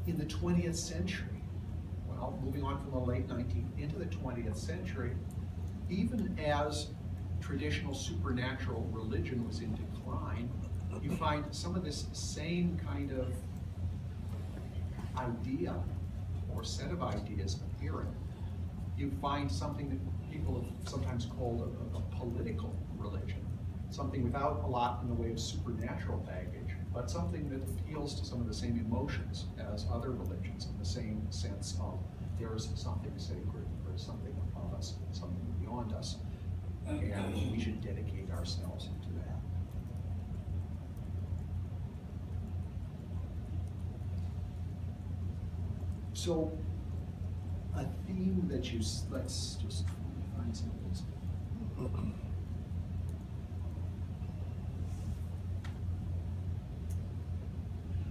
In the 20th century, well, moving on from the late 19th into the 20th century, even as traditional supernatural religion was in decline, you find some of this same kind of idea or set of ideas appearing. You find something that people have sometimes called a political religion, something without a lot in the way of supernatural baggage, but something that appeals to some of the same emotions as other religions, in the same sense of there is something sacred, there is something above us, something beyond us, and we should dedicate ourselves to that. So, a theme that let's just find some of this.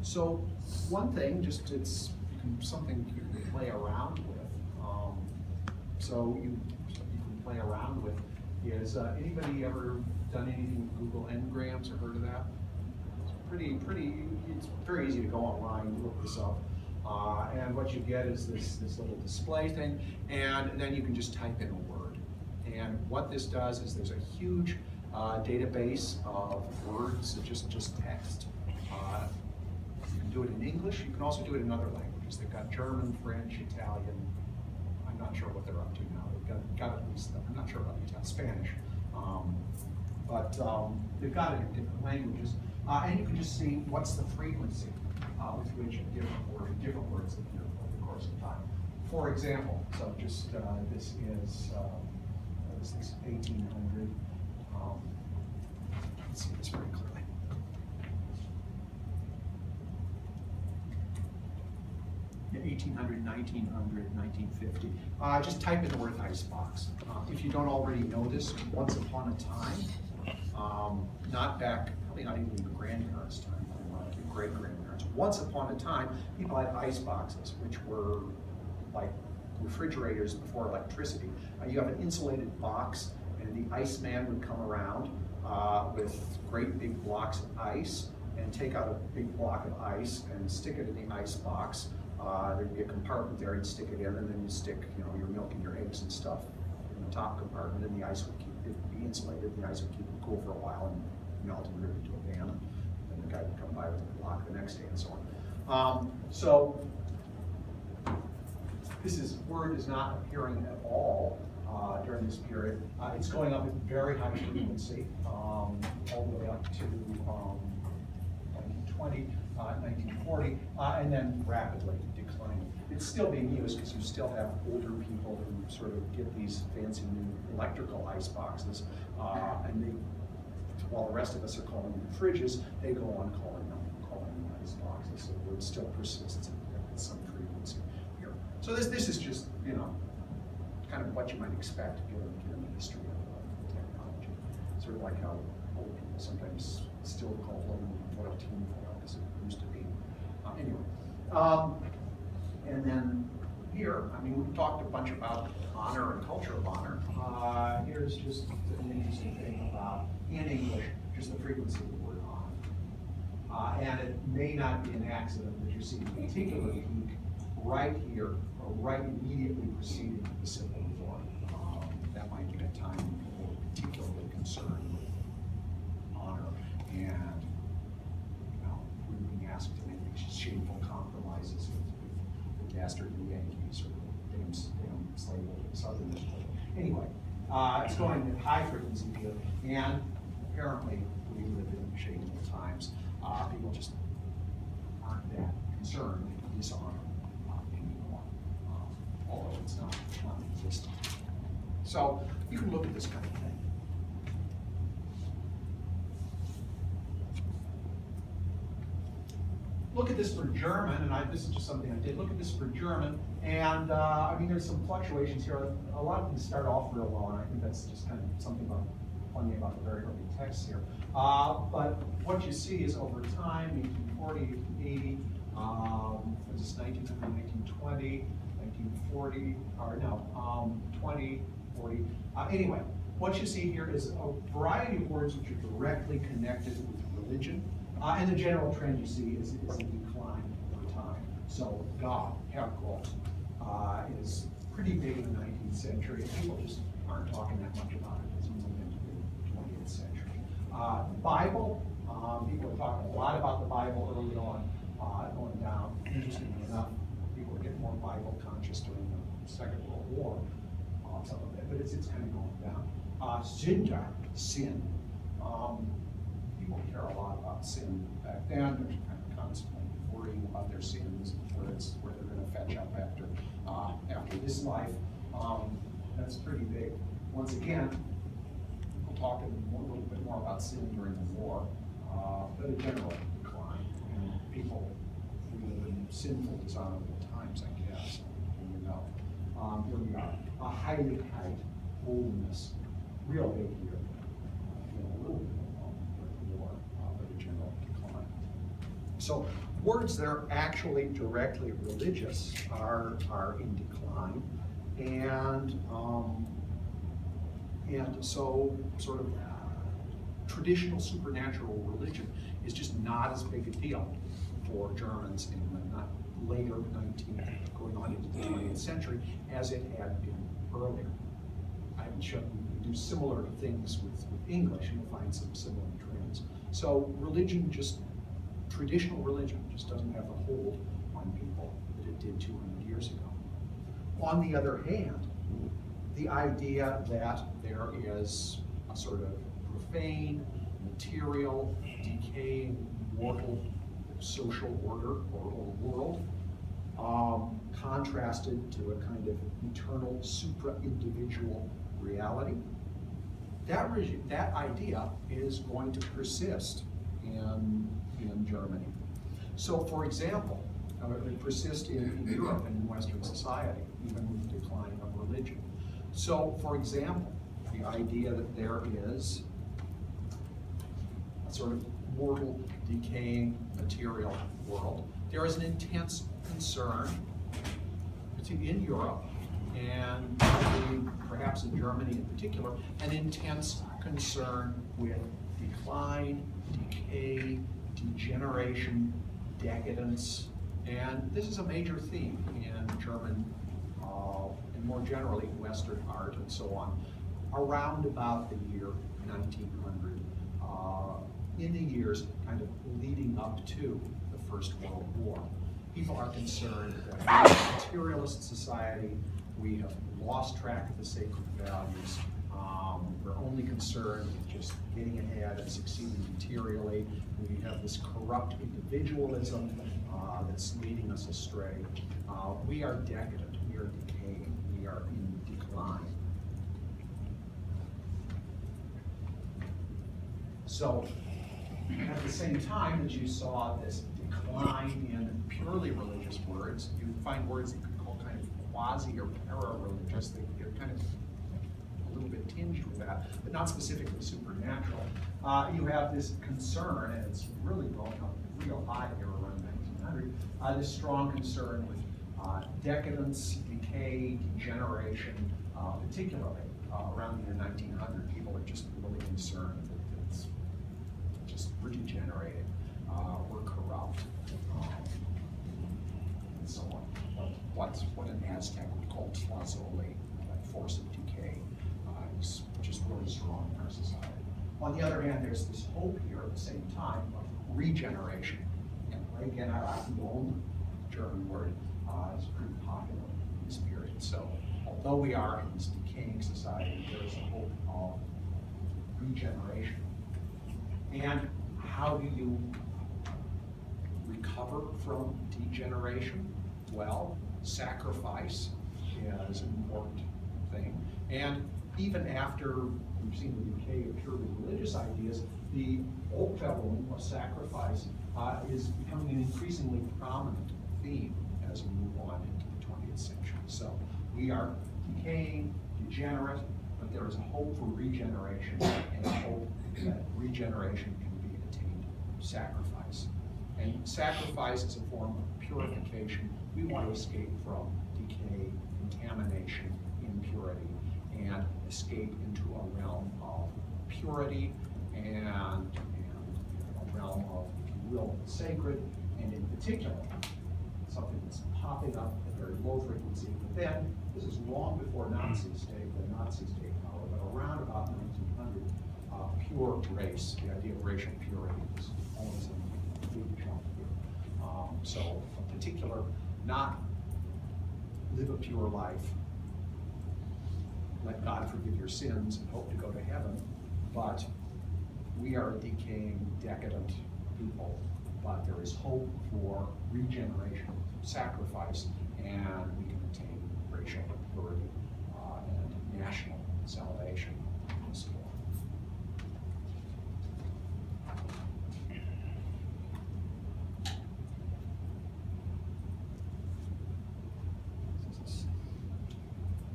So, one thing, something you can play around with. So you can play around with is anybody ever done anything with Google Ngrams or heard of that? It's very easy to go online, look this up. And what you get is this little display thing, and then you can just type in a word. And what this does is there's a huge database of words, just text. You can do it in English. You can also do it in other languages. They've got German, French, Italian. I'm not sure what they're up to now. They've got at least, I'm not sure about Italian, Spanish. But they've got it in different languages. And you can just see what's the frequency with which different words appear over the course of time. For example, so just this is 1800. Let's see this very clearly. Yeah, 1800, 1900, 1950. Just type in the word icebox. If you don't already know this, once upon a time, not back, probably not even your grandparents' time, your great-grandparents. Once upon a time, people had ice boxes, which were like refrigerators before electricity. You have an insulated box, and the iceman would come around with great big blocks of ice and take out a big block of ice and stick it in the ice box. There'd be a compartment there, you'd stick it in, and then you stick, your milk and your eggs and stuff in the top compartment, and the ice would be insulated. The ice would keep it cool for a while and melt and rip into a pan, and then the guy would come by with a block the next day and so on. So word is not appearing at all during this period. It's going up at very high frequency, all the way up to 1920, 1940, and then rapidly declining. It's still being used because you still have older people who sort of get these fancy new electrical ice boxes, and they, while the rest of us are calling them fridges, they go on calling them ice boxes. So the word still persists at some frequency here. So this is just, kind of what you might expect given the history of technology. Sort of like how old people sometimes still call them tinfoil as it used to be. Anyway, and then here, we've talked a bunch about honor and culture of honor. Here's just an interesting thing about, in English, just the frequency of the word honor. And it may not be an accident that you're seeing a particular peak right here, or right immediately preceding the Civil War. That might be a time when people were particularly concerned with honor and we're being asked to make these shameful compromises with the dastardly Yankees or the damn slave Southerners. Anyway, it's going at high frequency here, and apparently we live in shameful times. People just aren't that concerned with dishonor anymore, although it's not non-existent. So you can look at this kind of thing. Look at this for German, and this is just something I did. Look at this for German, and there's some fluctuations here. A lot of them start off real low, and I think that's just kind of something funny about the very early texts here. But what you see is over time, 1840, 1880, this is 1900, 1920, 1940, or no, 20, 40. Anyway, what you see here is a variety of words which are directly connected with religion. And the general trend you see is a decline over time. So God, Herrgott, is pretty big in the 19th century, and people just aren't talking that much about it as we move into the 20th century. Bible, people are talking a lot about the Bible early on, going down. Interestingly enough, people are getting more Bible conscious during the Second World War, some of it, but it's kind of going down. Sünder, sin. People care a lot about sin back then. They're kind of constantly worrying about their sins, where they're going to fetch up after this life. That's pretty big. Once again, we'll talk a little bit more about sin during the war, but a general decline. And people live in sinful, dishonorable times, I guess. Here we go. Here we are. Heiligkeit, holiness, real big here. A little bit along with the war, but a general decline. So words that are actually directly religious are in decline, and so sort of traditional supernatural religion is just not as big a deal for Germans in the later 19th, going on into the 20th century, as it had been earlier. I haven't shown you do similar things with English, and you'll find some similar trends. So religion, traditional religion, just doesn't have the hold on people that it did 200 years ago. On the other hand, the idea that there is a sort of profane, material, decaying, mortal social order or world, contrasted to a kind of eternal supra-individual reality, that idea is going to persist in Germany. So, for example, it persists in Europe and in Western society, even with the decline of religion. So, for example, the idea that there is a sort of mortal, decaying, material world. There is an intense concern, particularly in Europe, and perhaps in Germany in particular, an intense concern with decline, decay, degeneration, decadence, and this is a major theme in German and more generally Western art and so on, around about the year 1900, in the years kind of leading up to the First World War. People are concerned that we're a materialist society, we have lost track of the sacred values, we're only concerned with just getting ahead and succeeding materially. We have this corrupt individualism that's leading us astray. We are decadent, we are decaying, we are in decline. So, at the same time as you saw this decline in purely religious words, you find words that you could call kind of quasi or para-religious. They're kind of a little bit tinged with that, but not specifically supernatural. You have this concern, and it's really going up real high here around 1900, this strong concern with decadence, decay, degeneration, particularly around the year 1900. People are just really concerned that we're degenerating, we're corrupt, and so on. What an Aztec would call tlazole, that force of decay, is just really strong in our society. On the other hand, there's this hope here at the same time of regeneration. And Regeneration, German word, is pretty popular in this period. So although we are in this decaying society, there is a hope of regeneration. And how do you recover from degeneration? Well, sacrifice is an important thing. And even after we've seen the decay of purely religious ideas, the Opferung, or sacrifice, is becoming an increasingly prominent theme as we move on into the 20th century. So we are decaying, degenerate, but there is a hope for regeneration and a hope that regeneration can be attained through sacrifice. And sacrifice is a form of purification. We want to escape from decay, contamination, impurity, and escape into a realm of purity and a realm of, if you will, sacred, and in particular, something that's popping up at very low frequency. But then, this is long before Nazis take power, but around about 1900, pure race, the idea of racial purity was always a big chunk here. So a particular, not live a pure life, let God forgive your sins and hope to go to heaven, but we are a decaying, decadent people, but there is hope for regeneration, sacrifice, and we can attain racial purity and national salvation in this form.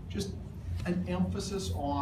Just an emphasis on